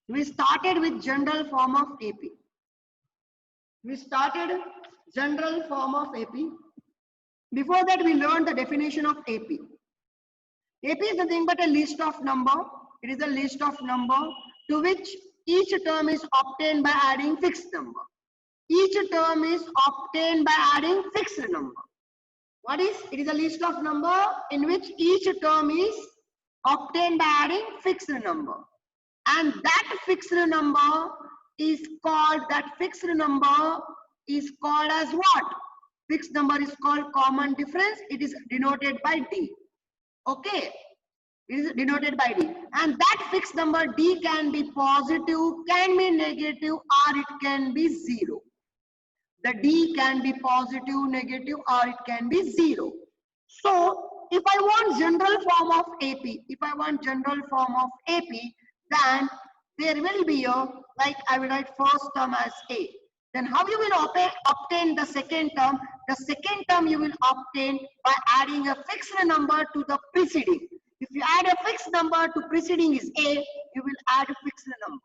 we started with general form of AP. We started general form of AP. Before that, we learned the definition of AP. AP is nothing but a list of number. It is a list of number to which each term is obtained by adding fixed number. Each term is obtained by adding fixed number. What is? It is a list of number in which each term is obtained by adding fixed number. And that fixed number is called, as what? Fixed number is called common difference. It is denoted by D. Okay. It is denoted by D. And that fixed number D can be positive, can be negative, or it can be zero. The D can be positive, negative, or it can be zero. So if I want general form of AP, then there will be a, like I will write first term as A. Then how you will obtain the second term? The second term you will obtain by adding a fixed number to the preceding. If you add a fixed number to preceding is A, you will add a fixed number.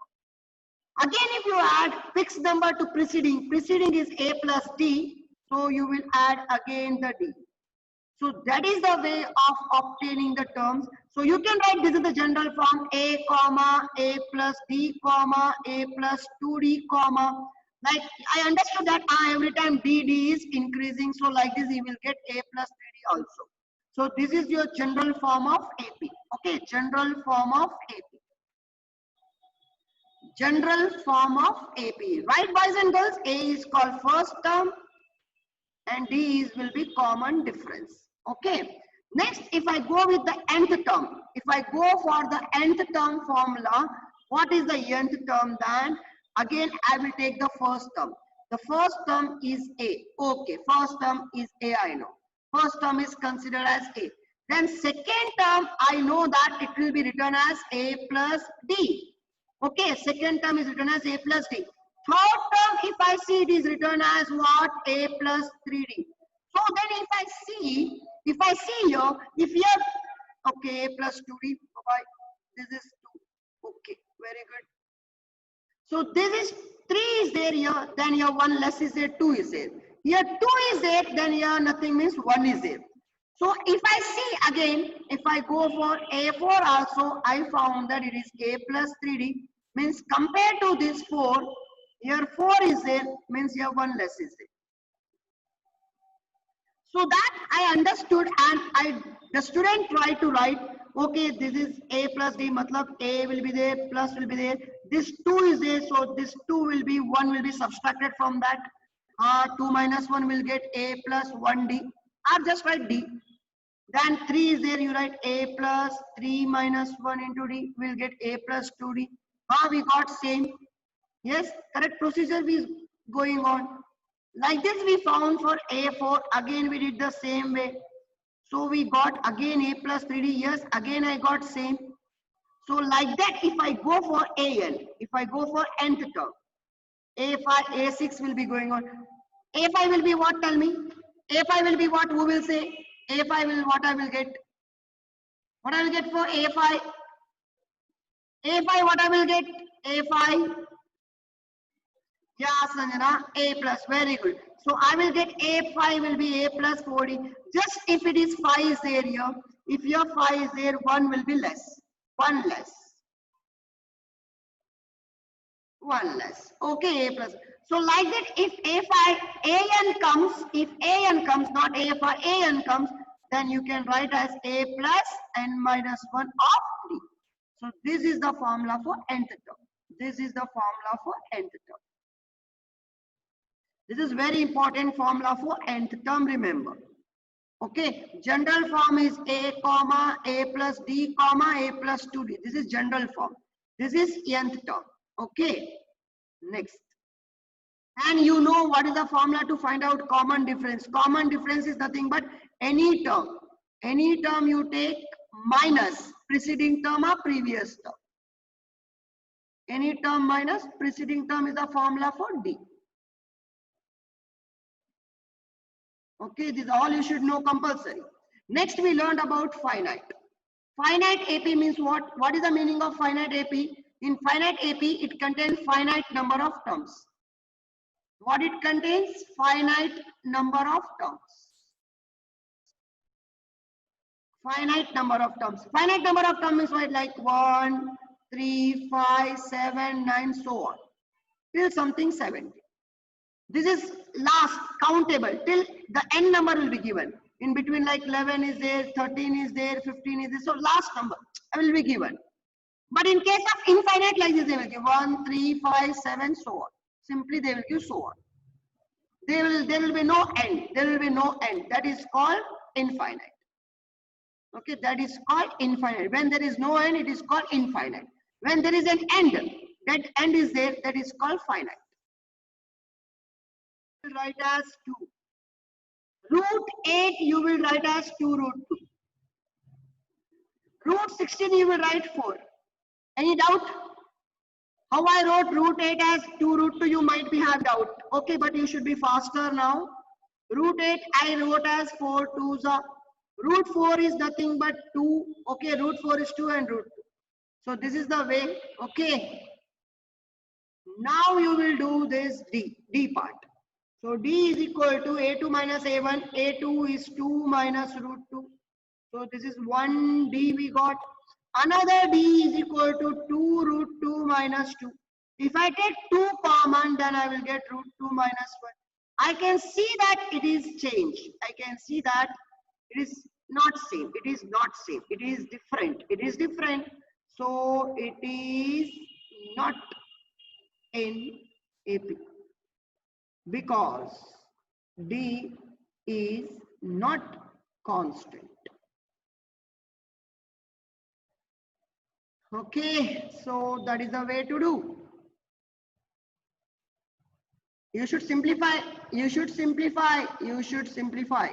Again, if you add fixed number to preceding is A plus D, so you will add again the D. So that is the way of obtaining the terms. So you can write this is the general form A comma A plus D comma A plus 2D comma. Like I understood that every time D is increasing, so like this you will get A plus 3D also. So this is your general form of AP. Okay, general form of AP. General form of AP. Right, boys and girls? A is called first term and D will be common difference. Okay. Next, if I go with the nth term, if I go for the nth term formula, what is the nth term then? Again, I will take the first term. The first term is A. Okay, first term is A, I know. First term is considered as A. Then second term, I know that it will be written as A plus D. Okay, second term is written as A plus D. Third term, if I see it is written as what? A plus 3D. So then if I see here, if here, okay, A plus 2D, bye-bye. This is 2. Okay, very good. So this is 3 is there here, then here 1 less is there, 2 is there. Here 2 is there, then here nothing means 1 is there. So if I see again, if I go for A4 also, I found that it is A plus 3D. Means compared to this 4, here 4 is there, means here 1 less is there. So that I understood and the student tried to write, okay, this is A plus D, matlab A will be there, plus will be there. This 2 is there, so this 2 will be, 1 will be subtracted from that. 2 minus 1 will get A plus 1D, or just write D. Then 3 is there, you write A plus 3 minus 1 into D, will get A plus 2D. We got same. Yes, correct procedure is going on. Like this we found for A4, again we did the same way. So we got again A plus 3D, yes, again I got same. So like that if I go for AN, if I go for nth term, A5, A6 will be going on. A5 will be what, tell me? A5 will be what, who will say? A5 will what I will get? What I will get for A5? A5 what I will get? A5. Yeah, Sanjana, A plus, very good. So I will get A5 will be A plus 40. Just if it is 5 is there here, if your 5 is there, 1 will be less. 1 less. 1 less. Okay, A plus. So like that, if A5, AN comes, if AN comes, not A5, AN comes, then you can write as A plus n minus 1 of D. So this is the formula for nth term. This is the formula for nth term. This is very important formula for nth term, remember. Okay, general form is A comma A plus D comma A plus 2D. This is general form. This is nth term. Okay, next. And you know what is the formula to find out common difference. Common difference is nothing but any term. Any term you take minus preceding term or previous term. Any term minus preceding term is the formula for D. Okay, this is all you should know compulsory. Next we learned about finite. Finite AP means what? What is the meaning of finite AP? In finite AP, it contains finite number of terms. What it contains? Finite number of terms. Finite number of terms. Finite number of terms is what, like 1, 3, 5, 7, 9, so on. Till something 70. This is last countable till the n number will be given. In between, like 11 is there, 13 is there, 15 is there. So last number will be given. But in case of infinite, like this, they will give 1, 3, 5, 7, so on. Simply they will give so on. There will be no end. There will be no end. That is called infinite. Okay, that is called infinite. When there is no end, it is called infinite. When there is an end, that end is there, that is called finite. Write as 2. Root 8 you will write as 2 root 2. Root 16 you will write 4. Any doubt? How I wrote root 8 as 2 root 2, you might be have doubt. Okay, but you should be faster now. Root 8 I wrote as 4 2s. Root 4 is nothing but 2. Okay, root 4 is 2 and root 2. So this is the way. Okay. Now you will do this D part. So D is equal to A2 minus A1. A2 is 2 minus root 2. So this is 1 D we got. Another D is equal to 2 root 2 minus 2. If I take 2 common, then I will get root 2 minus 1. I can see that it is changed. I can see that it is not same. It is not same. It is different. It is different. So it is not in AP because D is not constant. Okay, so that is the way to do. You should simplify. You should simplify. You should simplify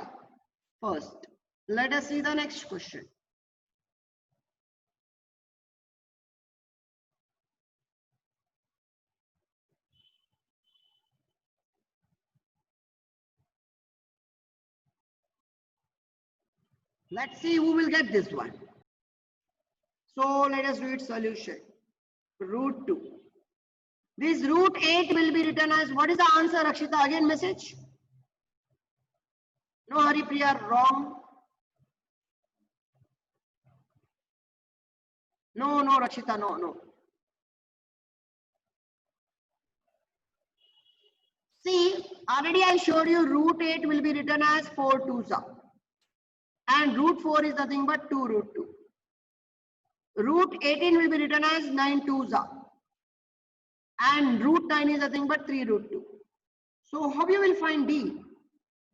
first. Let us see the next question. Let's see who will get this one. So let us read solution. Root 2. This root 8 will be written as, what is the answer, Rakshita? Again message. No, Haripriya, wrong. No, Rakshita, no. See, already I showed you root 8 will be written as 4 2s. And root 4 is nothing but 2 root 2. Root 18 will be written as 9 2s. And root 9 is nothing but 3 root 2. So how you will find D?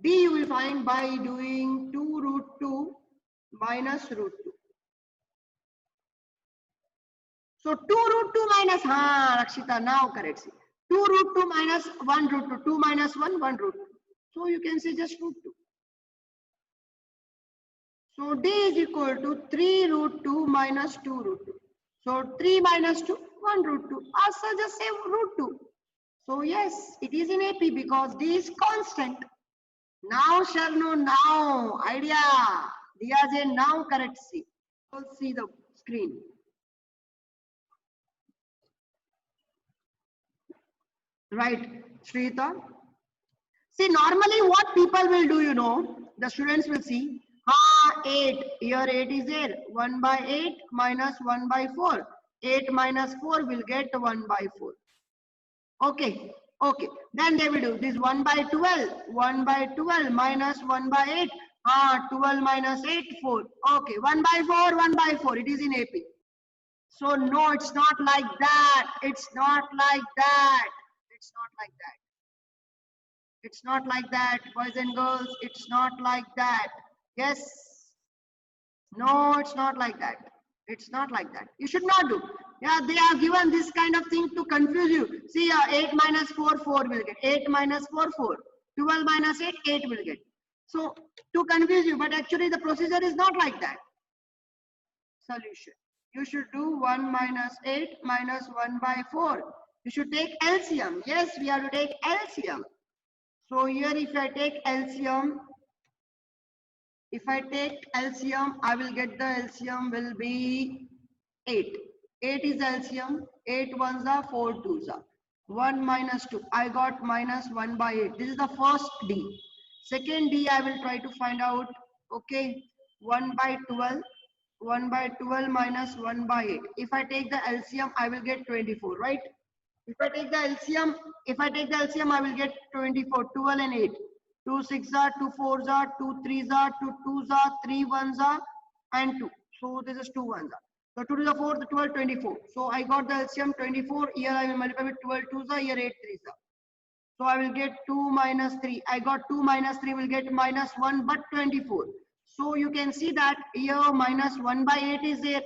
D you will find by doing 2 root 2 minus root 2. So 2 root 2 minus, Rakshita, now correct. See. 2 root 2 minus 1 root 2. 2 minus 1, 1 root 2. So you can say just root 2. So D is equal to 3 root 2 minus 2 root 2. So 3 minus 2, 1 root 2. Also just say root 2. So yes, it is in AP because D is constant. Now Sharno, now idea. Diya now correct. See. See the screen. Right, Shrita. See, normally what people will do, the students will see, 8, here 8 is there, 1 by 8 minus 1 by 4. 8 minus 4 will get 1 by 4. Okay, then they will do this 1 by 12, 1 by 12 minus 1 by 8, 12 minus 8, 4. Okay, 1 by 4, 1 by 4, it is in AP. So no, it's not like that, it's not like that. It's not like that. It's not like that, boys and girls. It's not like that. Yes. No, it's not like that. It's not like that. You should not do. Yeah, they are given this kind of thing to confuse you. See, 8 minus 4, 4 will get. 8 minus 4, 4. 12 minus 8, 8 will get. So, to confuse you, but actually the procedure is not like that. Solution. You should do 1 minus 8 minus 1 by 4. You should take LCM. Yes, we have to take LCM. So here if I take LCM, I will get the LCM will be 8. 8 is LCM. 8 ones are 4 twos are. 1 minus 2. I got minus 1 by 8. This is the first D. Second D I will try to find out. Okay. 1 by 12. 1 by 12 minus 1 by 8. If I take the LCM, I will get 24, right? If I take the LCM, I will get 24, 12 and 8. 2 6 are, 2 4s are, 2 3s are, 2 2s are, 3 1s are, and 2. So this is 2 1s are. So 2 to the 4, the 12, 24. So I got the LCM 24. Here I will multiply with 12 2s are, here 8 3s are. So I will get 2 minus 3. I got 2 minus 3 will get minus 1 but 24. So you can see that here minus 1 by 8 is there.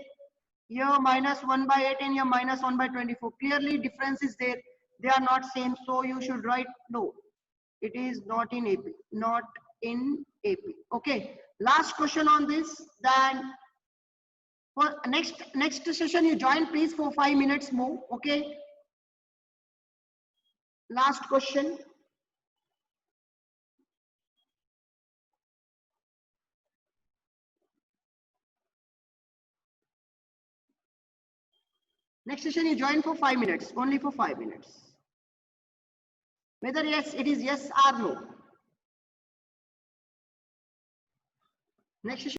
Here minus 1 by 8 and here minus 1 by 24. Clearly difference is there. They are not same. So you should write no. It is not in AP. Not in AP. Okay. Last question on this. Then for next session you join please for 5 minutes more. Okay. Last question. Next session you join for 5 minutes. Only for 5 minutes. Whether yes, it is yes or no. Next session.